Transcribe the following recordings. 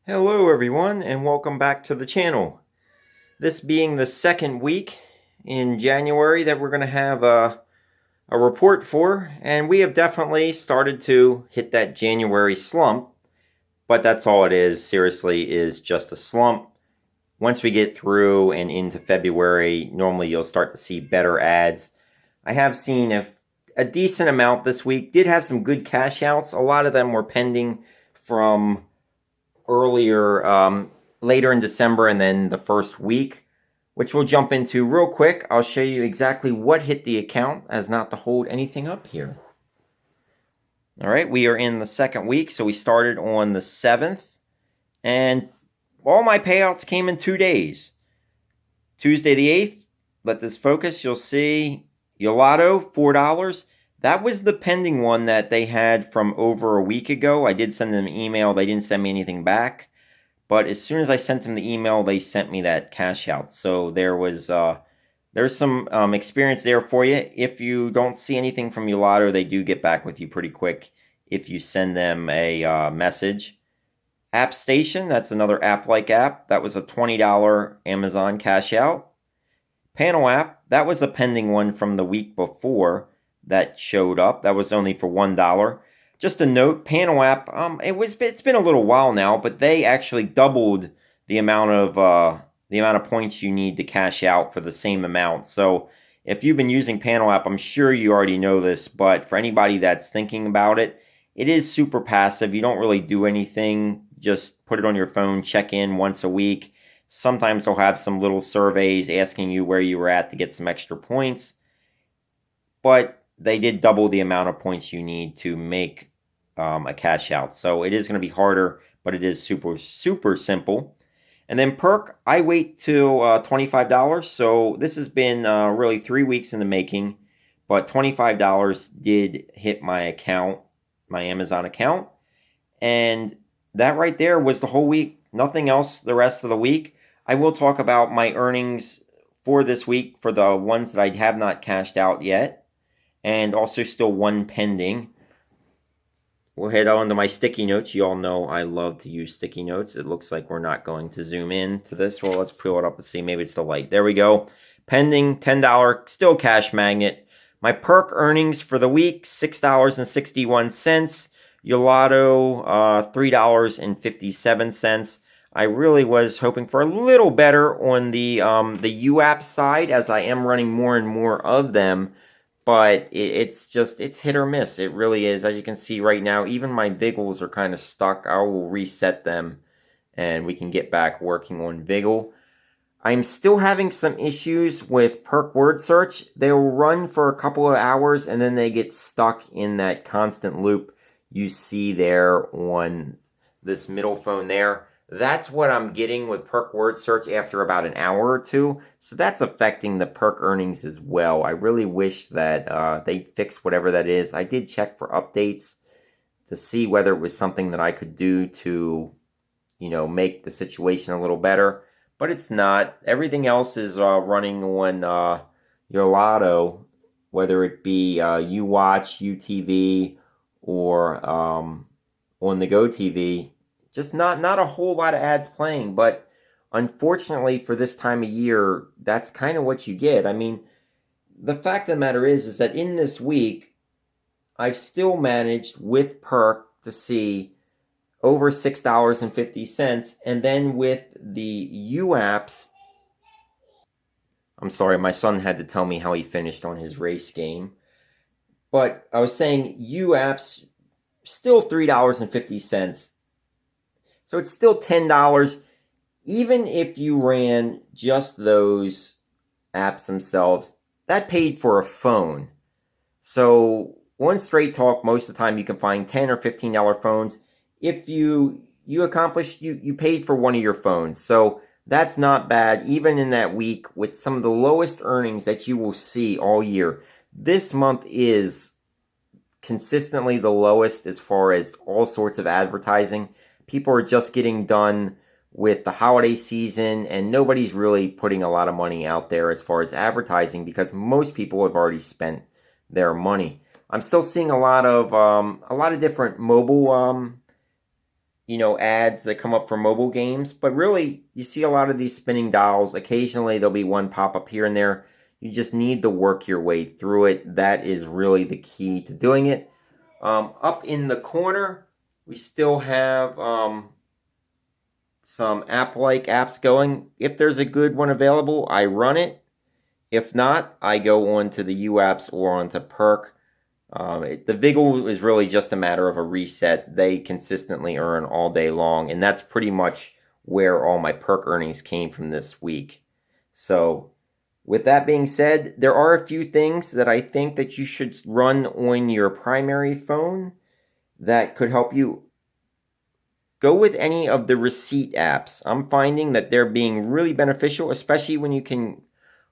Hello everyone and welcome back to the channel. This being the second week in January that we're going to have a report for, and we have definitely started to hit that January slump, but that's all it is, seriously, is just a slump. Once we get through and into February, normally you'll start to see better ads. I have seen a decent amount this week, did have some good cash outs. A lot of them were pending from earlier, later in December and then the first week, which we'll jump into real quick. I'll show you exactly what hit the account as not to hold anything up here. All right, we are in the second week, so we started on the 7th, and all my payouts came in 2 days. Tuesday the 8th, let this focus, you'll see Yolato, $4. That was the pending one that they had from over a week ago. I did send them an email. They didn't send me anything back. But as soon as I sent them the email, they sent me that cash out. So there's some experience there for you. If you don't see anything from Yolato, they do get back with you pretty quick if you send them a message. AppStation, that's another AppLike app. That was a $20 Amazon cash out. Panel app, that was a pending one from the week before that showed up. That was only for $1. Just a note, Panel app, it's been a little while now, but they actually doubled the amount of points you need to cash out for the same amount. So if you've been using Panel app, I'm sure you already know this, but for anybody that's thinking about it, it is super passive. You don't really do anything. Just put it on your phone, check in once a week. Sometimes they'll have some little surveys asking you where you were at to get some extra points. But they did double the amount of points you need to make a cash out. So it is going to be harder, but it is super, super simple. And then Perk, I wait till $25. So this has been really 3 weeks in the making, but $25 did hit my account, my Amazon account. And that right there was the whole week. Nothing else the rest of the week. I will talk about my earnings for this week for the ones that I have not cashed out yet. And also still one pending. We'll head on to my sticky notes. You all know I love to use sticky notes. It looks like we're not going to zoom in to this. Well, let's pull it up and see. Maybe it's the light. There we go. Pending, $10, still cash magnet. My Perk earnings for the week, $6.61. Yolato, $3.57. I really was hoping for a little better on the U app side, as I am running more and more of them. But it's hit or miss. It really is. As you can see right now, even my Viggles are kind of stuck. I will reset them and we can get back working on Viggle. I'm still having some issues with Perk word search. They'll run for a couple of hours and then they get stuck in that constant loop you see there on this middle phone there. That's what I'm getting with Perk word search after about an hour or two. So that's affecting the Perk earnings as well. I really wish that they'd fix whatever that is. I did check for updates to see whether it was something that I could do to, make the situation a little better. But it's not. Everything else is running on Yolato, whether it be UWatch, UTV, or on the Go TV. Just not a whole lot of ads playing, but unfortunately for this time of year, that's kind of what you get. I mean, the fact of the matter is that in this week, I've still managed with Perk to see over $6.50, and then with the U apps, I'm sorry, my son had to tell me how he finished on his race game, but I was saying U apps, still $3.50. So it's still $10, even if you ran just those apps themselves. That paid for a phone. So on Straight Talk, most of the time you can find $10 or $15 phones. If you accomplished, you paid for one of your phones. So that's not bad, even in that week with some of the lowest earnings that you will see all year. This month is consistently the lowest as far as all sorts of advertising. People are just getting done with the holiday season, and nobody's really putting a lot of money out there as far as advertising because most people have already spent their money. I'm still seeing a lot of different mobile ads that come up for mobile games, but really you see a lot of these spinning dials. Occasionally there'll be one pop up here and there. You just need to work your way through it. That is really the key to doing it. Up in the corner, we still have some AppLike apps going. If there's a good one available, I run it. If not, I go on to the Yoo apps or onto Perk. The Vigil is really just a matter of a reset. They consistently earn all day long, and that's pretty much where all my Perk earnings came from this week. So, with that being said, there are a few things that I think that you should run on your primary phone that could help you. Go with any of the receipt apps. I'm finding that they're being really beneficial, especially when you can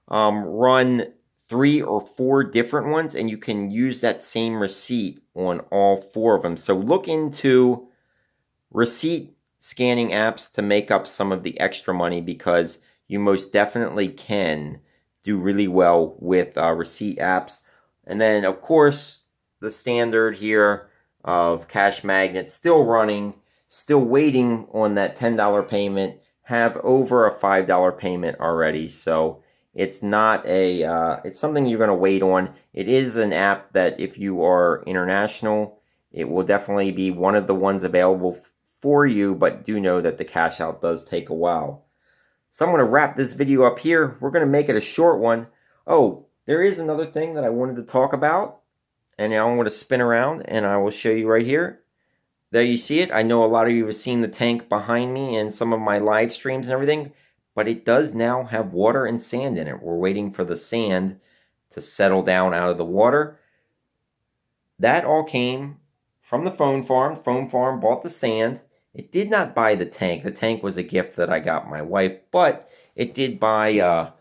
run 3 or 4 different ones and you can use that same receipt on all 4 of them. So look into receipt scanning apps to make up some of the extra money, because you most definitely can do really well with receipt apps. And then of course the standard here of Cash Magnet still running, still waiting on that $10 payment, have over a $5 payment already. So it's not it's something you're going to wait on. It is an app that if you are international, it will definitely be one of the ones available for you, but do know that the cash out does take a while. So I'm going to wrap this video up here. We're going to make it a short one. Oh, there is another thing that I wanted to talk about, and now I'm going to spin around and I will show you right here. There you see it. I know a lot of you have seen the tank behind me in some of my live streams and everything, but it does now have water and sand in it. We're waiting for the sand to settle down out of the water. That all came from the phone farm. The phone farm bought the sand. It did not buy the tank. The tank was a gift that I got my wife, but it did buy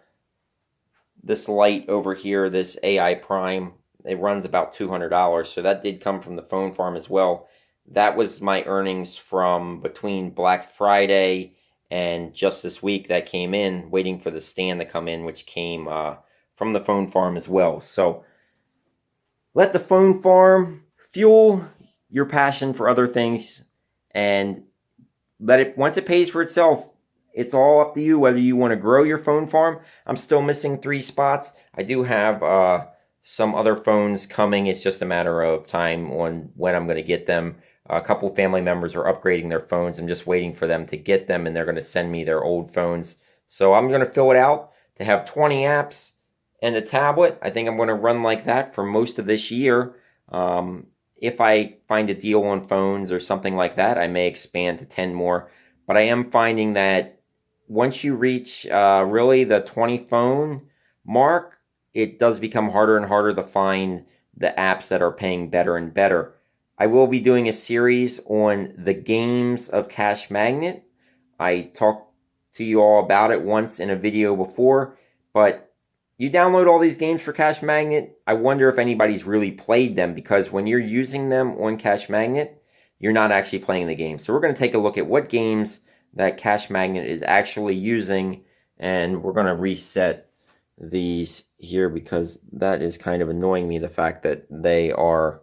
this light over here, this AI Prime. It runs about $200, so that did come from the phone farm as well. That was my earnings from between Black Friday and just this week that came in, waiting for the stand to come in, which came from the phone farm as well. So let the phone farm fuel your passion for other things, and let it, once it pays for itself, it's all up to you whether you want to grow your phone farm. I'm still missing 3 spots. I do have some other phones coming. It's just a matter of time on when I'm going to get them. A couple family members are upgrading their phones. I'm just waiting for them to get them, and they're going to send me their old phones. So I'm going to fill it out to have 20 apps and a tablet. I think I'm going to run like that for most of this year. If I find a deal on phones or something like that, I may expand to 10 more. But I am finding that once you reach really the 20 phone mark, it does become harder and harder to find the apps that are paying better and better. I will be doing a series on the games of Cash Magnet. I talked to you all about it once in a video before, but you download all these games for Cash Magnet. I wonder if anybody's really played them, because when you're using them on Cash Magnet, you're not actually playing the game. So we're going to take a look at what games that Cash Magnet is actually using, and we're going to reset these here because that is kind of annoying me, the fact that they are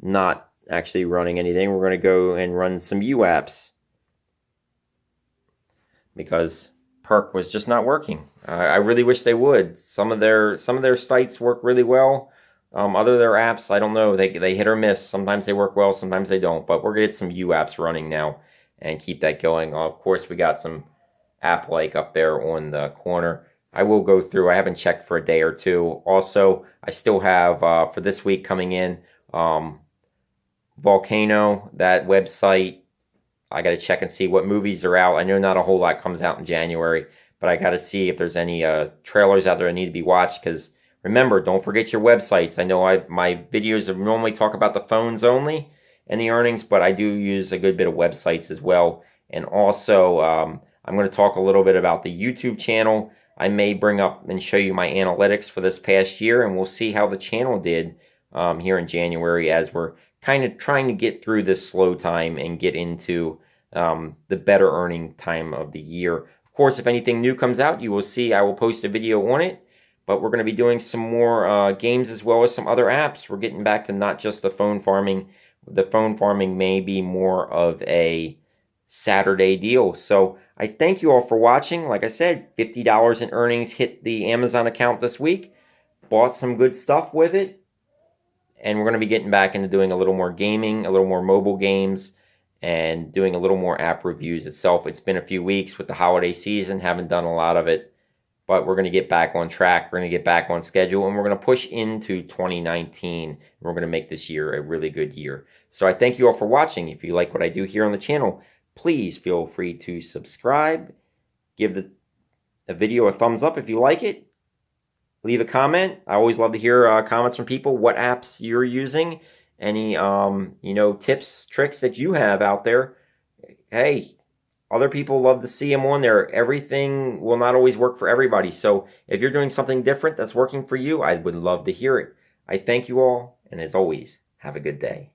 not actually running anything. We're going to go and run some Yoo apps because Perk was just not working. I really wish they would. Some of their sites work really well. Other their apps, I don't know. They hit or miss. Sometimes they work well, sometimes they don't. But we're going to get some Yoo apps running now and keep that going. Of course, we got some AppLike up there on the corner. I will go through. I haven't checked for a day or two. Also, I still have for this week coming in Volcano, that website. I got to check and see what movies are out. I know not a whole lot comes out in January, but I got to see if there's any trailers out there that need to be watched, because remember, don't forget your websites. I know my videos normally talk about the phones only and the earnings, but I do use a good bit of websites as well. And also, I'm going to talk a little bit about the YouTube channel. I may bring up and show you my analytics for this past year, and we'll see how the channel did here in January, as we're kind of trying to get through this slow time and get into the better earning time of the year. Of course, if anything new comes out, you will see I will post a video on it, but we're going to be doing some more games as well as some other apps. We're getting back to not just the phone farming. The phone farming may be more of a Saturday deal. So I thank you all for watching. Like I said, $50 in earnings hit the Amazon account this week. Bought some good stuff with it. And we're going to be getting back into doing a little more gaming, a little more mobile games, and doing a little more app reviews itself. It's been a few weeks with the holiday season, haven't done a lot of it, but we're going to get back on track. We're going to get back on schedule, and we're going to push into 2019. We're going to make this year a really good year. So I thank you all for watching. If you like what I do here on the channel, please feel free to subscribe. Give the video a thumbs up if you like it. Leave a comment. I always love to hear comments from people, what apps you're using, any tips, tricks that you have out there. Hey, other people love to see them on there. Everything will not always work for everybody. So if you're doing something different that's working for you, I would love to hear it. I thank you all, and as always, have a good day.